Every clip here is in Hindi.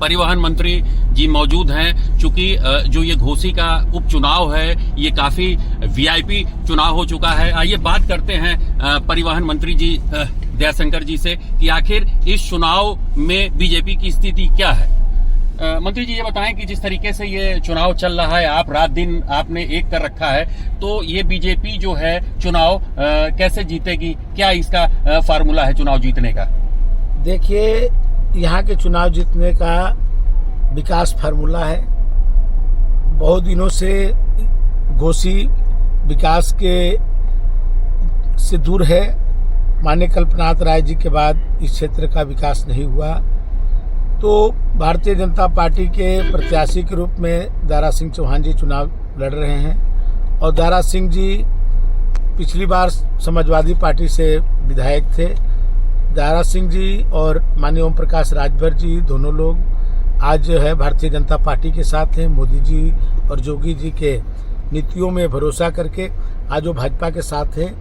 परिवहन मंत्री जी मौजूद हैं। चूंकि जो ये घोसी का उपचुनाव है ये काफी वीआईपी चुनाव हो चुका है। आइए बात करते हैं परिवहन मंत्री जी दयाशंकर जी से कि आखिर इस चुनाव में बीजेपी की स्थिति क्या है। मंत्री जी ये बताएं कि जिस तरीके से ये चुनाव चल रहा है, आप रात दिन आपने एक कर रखा है, तो ये बीजेपी जो है चुनाव कैसे जीतेगी, क्या इसका फार्मूला है चुनाव जीतने का? देखिए, यहाँ के चुनाव जीतने का विकास फार्मूला है। बहुत दिनों से घोसी विकास के से दूर है। माननीय कल्पनाथ राय जी के बाद इस क्षेत्र का विकास नहीं हुआ। तो भारतीय जनता पार्टी के प्रत्याशी के रूप में दारा सिंह चौहान जी चुनाव लड़ रहे हैं और दारा सिंह जी पिछली बार समाजवादी पार्टी से विधायक थे। दारा सिंह जी और माननीय ओम प्रकाश राजभर जी दोनों लोग आज जो है भारतीय जनता पार्टी के साथ हैं। मोदी जी और योगी जी के नीतियों में भरोसा करके आज वो भाजपा के साथ हैं।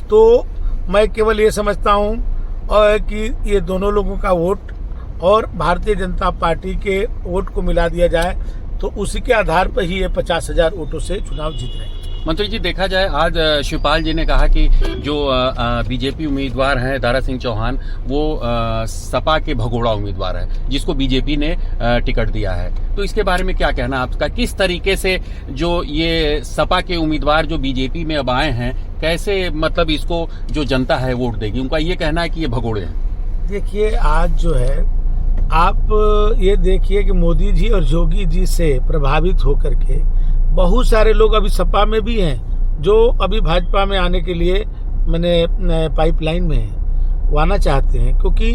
तो मैं केवल ये समझता हूँ कि ये दोनों लोगों का वोट और भारतीय जनता पार्टी के वोट को मिला दिया जाए तो उसी के आधार पर ही ये 50,000 वोटों से चुनाव जीत रहे हैं। मंत्री जी देखा जाए, आज शिवपाल जी ने कहा कि जो बीजेपी उम्मीदवार हैं दारा सिंह चौहान, वो सपा के भगोड़ा उम्मीदवार है जिसको बीजेपी ने टिकट दिया है। तो इसके बारे में क्या कहना आपका? किस तरीके से जो ये सपा के उम्मीदवार जो बीजेपी में अब आए हैं, कैसे मतलब इसको जो जनता है वोट देगी? उनका ये कहना है कि ये भगोड़े हैं। देखिए, आज जो है आप ये देखिए कि मोदी जी और योगी जी से प्रभावित होकर के बहुत सारे लोग अभी सपा में भी हैं जो अभी भाजपा में आने के लिए मैंने पाइपलाइन में हैं, वो आना चाहते हैं। क्योंकि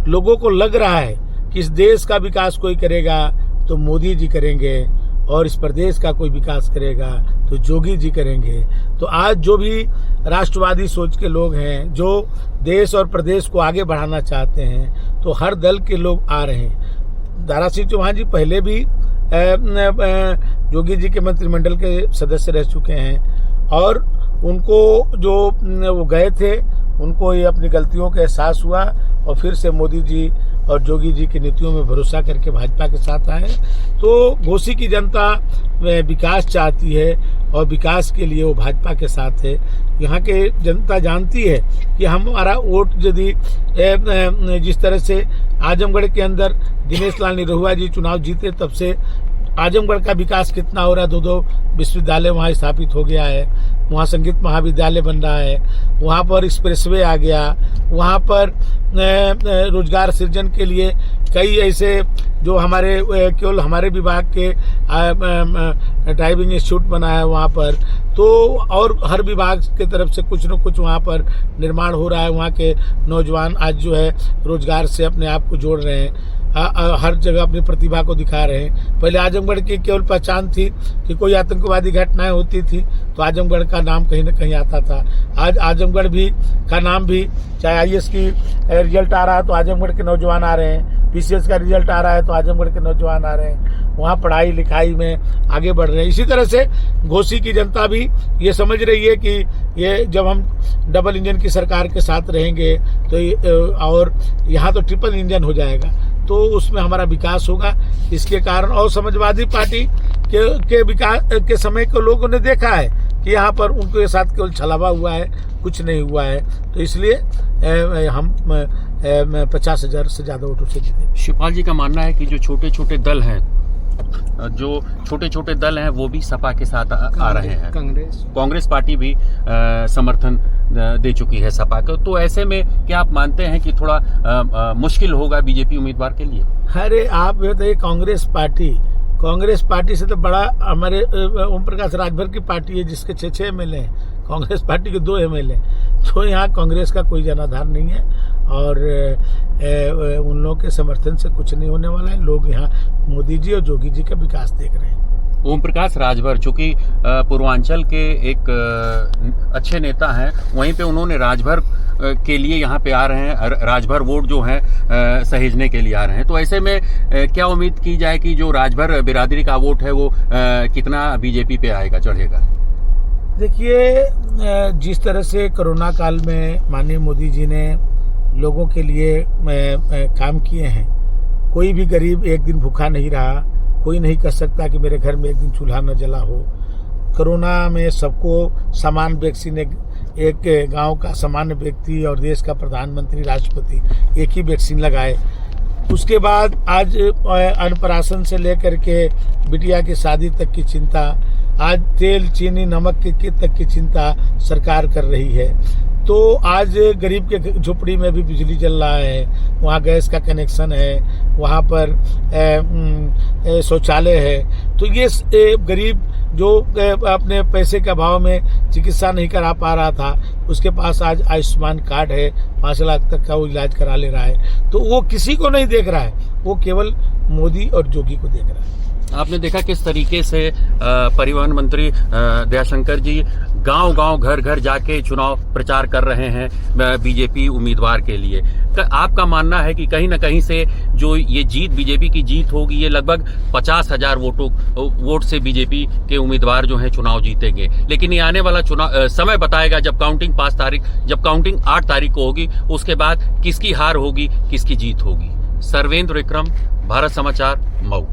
लोगों को लग रहा है कि इस देश का विकास कोई करेगा तो मोदी जी करेंगे और इस प्रदेश का कोई विकास करेगा तो योगी जी करेंगे। तो आज जो भी राष्ट्रवादी सोच के लोग हैं, जो देश और प्रदेश को आगे बढ़ाना चाहते हैं, तो हर दल के लोग आ रहे हैं। दारा सिंह चौहान जी पहले भी योगी जी के मंत्रिमंडल के सदस्य रह चुके हैं और उनको जो वो गए थे उनको ये अपनी गलतियों का एहसास हुआ और फिर से मोदी जी और योगी जी की नीतियों में भरोसा करके भाजपा के साथ आए। तो घोसी की जनता विकास चाहती है और विकास के लिए वो भाजपा के साथ है। यहाँ के जनता जानती है कि हमारा वोट यदि जिस तरह से आजमगढ़ के अंदर दिनेश लाल निरहुआ जी चुनाव जीते तब से आजमगढ़ का विकास कितना हो रहा है। 2 विश्वविद्यालय वहाँ स्थापित हो गया है, वहाँ संगीत महाविद्यालय बन रहा है, वहाँ पर एक्सप्रेसवे आ गया, वहाँ पर रोजगार सृजन के लिए कई ऐसे जो हमारे केवल हमारे विभाग के ड्राइविंग इंस्टीट्यूट बना है वहाँ पर। तो और हर विभाग के तरफ से कुछ न कुछ वहाँ पर निर्माण हो रहा है। वहाँ के नौजवान आज जो है रोजगार से अपने आप को जोड़ रहे हैं, हर जगह अपनी प्रतिभा को दिखा रहे हैं। पहले आजमगढ़ की केवल पहचान थी कि कोई आतंकवादी घटनाएं होती थी तो आजमगढ़ का नाम कहीं न कहीं आता था। आज आजमगढ़ भी का नाम भी, चाहे आईएएस की रिजल्ट आ रहा है तो आजमगढ़ के नौजवान आ रहे हैं, पीसीएस का रिजल्ट आ रहा है तो आजमगढ़ के नौजवान आ रहे हैं, वहाँ पढ़ाई लिखाई में आगे बढ़ रहे हैं। इसी तरह से घोसी की जनता भी ये समझ रही है कि ये जब हम डबल इंजन की सरकार के साथ रहेंगे तो और यहाँ तो ट्रिपल इंजन हो जाएगा तो उसमें हमारा विकास होगा। इसके कारण और समाजवादी पार्टी के विकास के समय को लोगों ने देखा है कि यहाँ पर उनके साथ केवल छलावा हुआ है, कुछ नहीं हुआ है। तो इसलिए हम 50,000 से ज़्यादा वोटों से जीते। शिवपाल जी का मानना है कि जो छोटे छोटे दल हैं वो भी सपा के साथ आ रहे हैं। कांग्रेस पार्टी भी समर्थन दे चुकी है सपा को। तो ऐसे में क्या आप मानते हैं कि थोड़ा मुश्किल होगा बीजेपी उम्मीदवार के लिए? अरे आप बताइए, कांग्रेस पार्टी से तो बड़ा हमारे ओम प्रकाश राजभर की पार्टी है जिसके 6 एमएलए हैं। कांग्रेस पार्टी के 2 एमएलए। तो यहाँ कांग्रेस का कोई जनाधार नहीं है और उन लोगों के समर्थन से कुछ नहीं होने वाला है। लोग यहाँ मोदी जी और योगी जी का विकास देख रहे हैं। ओम प्रकाश राजभर चूंकि पूर्वांचल के एक अच्छे नेता हैं, वहीं पे उन्होंने राजभर के लिए यहाँ पे आ रहे हैं, राजभर वोट जो है सहेजने के लिए आ रहे हैं। तो ऐसे में क्या उम्मीद की जाए कि जो राजभर बिरादरी का वोट है वो कितना बीजेपी पे आएगा, चढ़ेगा? देखिए, जिस तरह से कोरोना काल में माननीय मोदी जी ने लोगों के लिए काम किए हैं कोई भी गरीब एक दिन भूखा नहीं रहा। कोई नहीं कह सकता कि मेरे घर में एक दिन चूल्हा न जला हो। कोरोना में सबको समान वैक्सीन, एक गांव का सामान्य व्यक्ति और देश का प्रधानमंत्री, राष्ट्रपति एक ही वैक्सीन लगाए। उसके बाद आज अन्नप्राशन से लेकर के बिटिया की शादी तक की चिंता, आज तेल चीनी नमक की तक की चिंता सरकार कर रही है। तो आज गरीब के झोपड़ी में भी बिजली जल रहा है, वहाँ गैस का कनेक्शन है, वहाँ पर शौचालय है। तो ये गरीब जो अपने पैसे के अभाव में चिकित्सा नहीं करा पा रहा था, उसके पास आज आयुष्मान कार्ड है, 5 लाख तक का वो इलाज करा ले रहा है। तो वो किसी को नहीं देख रहा है, वो केवल मोदी और जोगी को देख रहा है। आपने देखा किस तरीके से परिवहन मंत्री दयाशंकर जी गांव-गांव, घर-घर जाके चुनाव प्रचार कर रहे हैं बीजेपी उम्मीदवार के लिए। आपका मानना है कि कहीं ना कहीं से जो ये जीत बीजेपी की जीत होगी, ये लगभग 50,000 वोट से बीजेपी के उम्मीदवार जो हैं चुनाव जीतेंगे। लेकिन ये आने वाला चुनाव समय बताएगा, जब काउंटिंग 8 तारीख को होगी, उसके बाद किसकी हार होगी, किसकी जीत होगी। सर्वेंद्र विक्रम, भारत समाचार, मऊ।